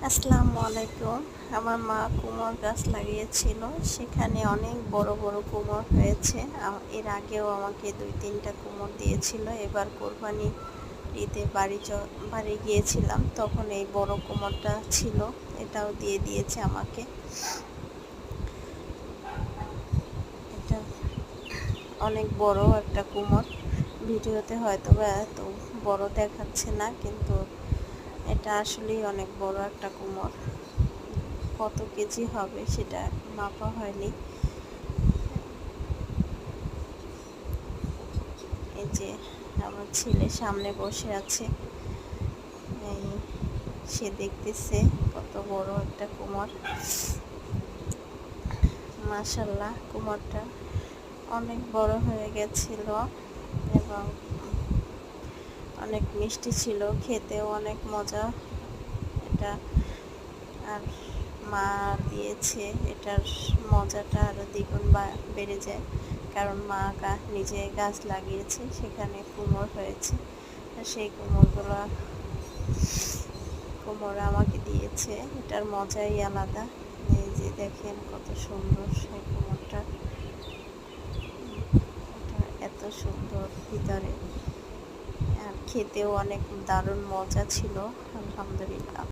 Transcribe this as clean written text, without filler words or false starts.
আসসালামু আলাইকুম। আমার মা কুমড় গাছ লাগিয়েছিল, সেখানে অনেক বড় বড় কুমড় হয়েছে। এর আগেও আমাকে 2-3টা কুমড় দিয়েছিল। এবার কোরবানি ঈদে বাড়ি গিয়েছিলাম, তখন এই বড় কুমড়টা ছিল, এটাও দিয়ে দিয়েছে আমাকে। এটা অনেক বড় একটা কুমড়, ভিডিওতে হয়তো বা এত বড় দেখাচ্ছে না, কিন্তু এটা আসলেই অনেক বড় একটা কুমড়। কত কেজি হবে সেটা মাপা হয়নি। এই যে আমার ছেলে সামনে বসে আছে, এই সে দেখতেছে কত বড় একটা কুমড়। মাশাআল্লাহ, কুমড়টা অনেক বড় হয়ে গেছিল এবং অনেক মিষ্টি ছিল, খেতেও অনেক মজা এটা। আর মা দিয়েছে, এটার মজাটা আরো দ্বিগুণ বেড়ে যায়, কারণ মা নিজে গাছ লাগিয়েছে, সেখানে কুমড় হয়েছে, আর সেই কুমড় আমাকে দিয়েছে। এটার মজাই আলাদা। এই যে দেখেন কত সুন্দর সেই কুমড়টা, এটা এত সুন্দর ভিতরে, আর খেতেও অনেক দারুণ মজা ছিল। আলহামদুলিল্লাহ।